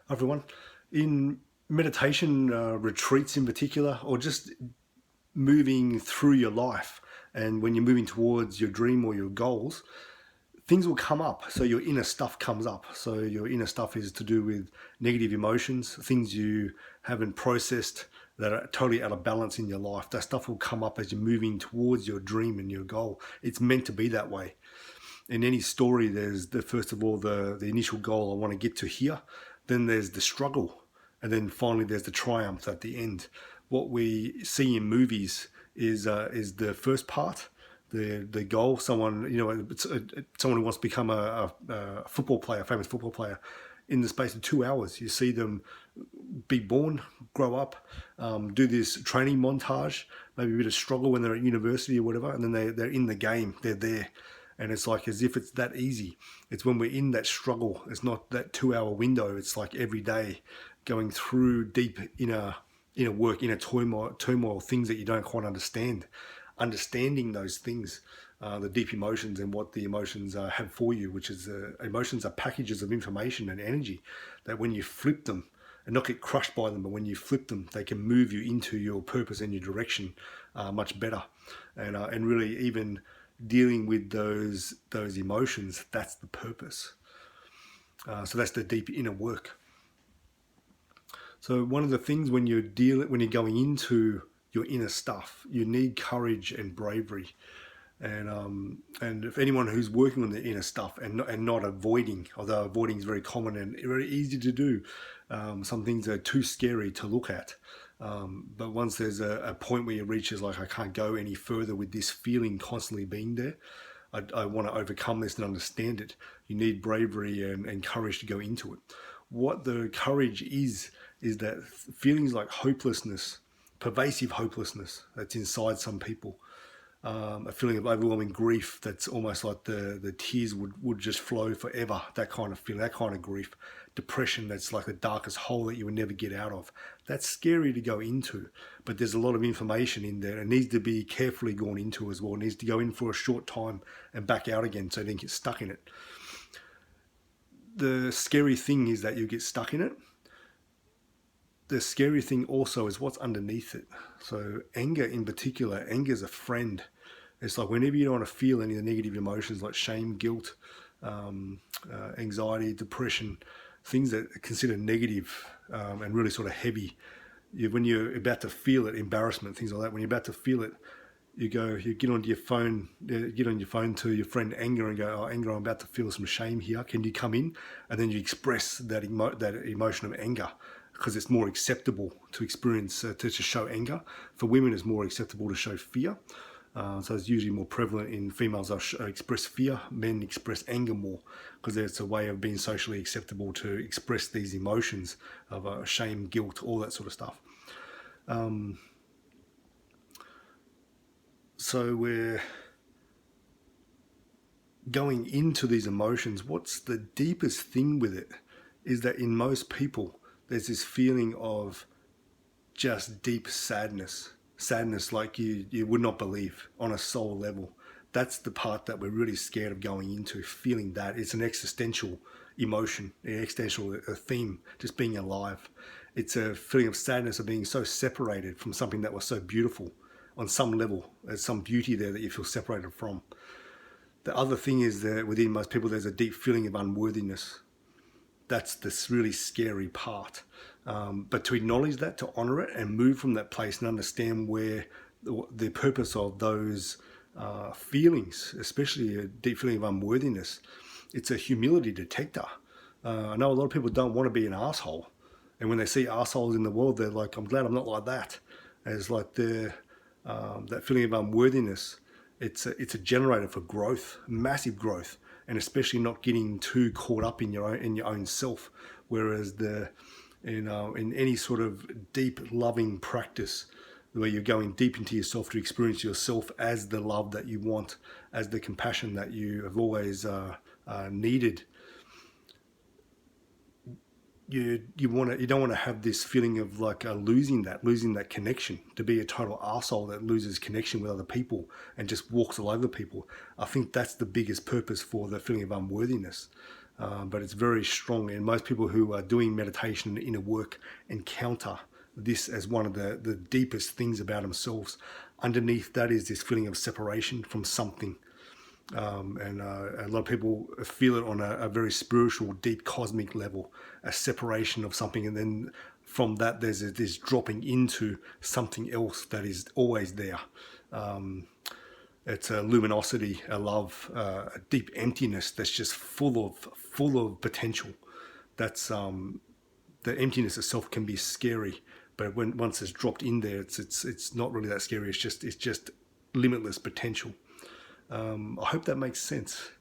Everyone. In meditation retreats in particular, or just moving through your life, and when you're moving towards your dream or your goals, things will come up. So your inner stuff comes up. So your inner stuff is to do with negative emotions, things you haven't processed that are totally out of balance in your life. That stuff will come up as you're moving towards your dream and your goal. It's meant to be that way. In any story, there's the first of all the initial goal, I want to get to here. Then there's the struggle, and then finally there's the triumph at the end. What we see in movies is the first part, the goal. Someone, someone who wants to become a football player, a famous football player. In the space of 2 hours, you see them be born, grow up, do this training montage, maybe a bit of struggle when they're at university or whatever, and then they're in the game, they're there. And it's like as if it's that easy. It's when we're in that struggle. It's not that 2 hour window. It's like every day going through deep inner work, inner turmoil, things that you don't quite understand. Understanding those things, the deep emotions and what the emotions have for you, which is emotions are packages of information and energy that when you flip them, and not get crushed by them, but when you flip them, they can move you into your purpose and your direction much better. And really even dealing with those emotions, that's the purpose. So that's the deep inner work. So one of the things when you're going into your inner stuff, you need courage and bravery. And if anyone who's working on the inner stuff and not avoiding, although avoiding is very common and very easy to do, some things are too scary to look at. But once there's a point where you reach is like, I can't go any further with this feeling constantly being there. I want to overcome this and understand it. You need bravery and courage to go into it. What the courage is that feelings like hopelessness, pervasive hopelessness that's inside some people, a feeling of overwhelming grief that's almost like the tears would just flow forever, that kind of feeling, that kind of grief. Depression that's like the darkest hole that you would never get out of. That's scary to go into, but there's a lot of information in there. It needs to be carefully gone into as well. It needs to go in for a short time and back out again so you don't get stuck in it. The scary thing is that you get stuck in it. The scary thing also is what's underneath it. So anger in particular, anger is a friend. It's like whenever you don't want to feel any of the negative emotions like shame, guilt, anxiety, depression, things that are considered negative and really sort of heavy. When you're about to feel it, embarrassment, things like that, when you're about to feel it, you get onto your phone, get on your phone to your friend Anger and go, oh, Anger, I'm about to feel some shame here. Can you come in? And then you express that emotion of anger because it's more acceptable to experience, to show anger. For women, it's more acceptable to show fear. So it's usually more prevalent in females express fear, men express anger more because it's a way of being socially acceptable to express these emotions of shame, guilt, all that sort of stuff. So we're going into these emotions. What's the deepest thing with it is that in most people, there's this feeling of just deep sadness like you would not believe on a soul level. That's the part that we're really scared of going into, feeling that. It's an existential emotion, an existential theme, just being alive. It's a feeling of sadness of being so separated from something that was so beautiful on some level. There's some beauty there that you feel separated from. The other thing is that within most people, there's a deep feeling of unworthiness. That's this really scary part. But to acknowledge that, to honor it and move from that place and understand where the purpose of those feelings, especially a deep feeling of unworthiness, it's a humility detector. I know a lot of people don't want to be an asshole. And when they see assholes in the world, they're like, I'm glad I'm not like that. And it's like that feeling of unworthiness, it's a generator for growth, massive growth. And especially not getting too caught up in your own self. Whereas in any sort of deep loving practice, where you're going deep into yourself to experience yourself as the love that you want, as the compassion that you have always needed. You don't want to have this feeling of like losing that connection, to be a total arsehole that loses connection with other people and just walks all over people. I think that's the biggest purpose for the feeling of unworthiness. but it's very strong. And most people who are doing meditation and inner work encounter this as one of the deepest things about themselves. Underneath that is this feeling of separation from something. And a lot of people feel it on a very spiritual, deep, cosmic level, a separation of something. And then from that, there's this dropping into something else that is always there. It's a luminosity, a love, a deep emptiness that's just full of potential. That's the emptiness itself can be scary, but once it's dropped in there, it's not really that scary. It's just limitless potential. I hope that makes sense.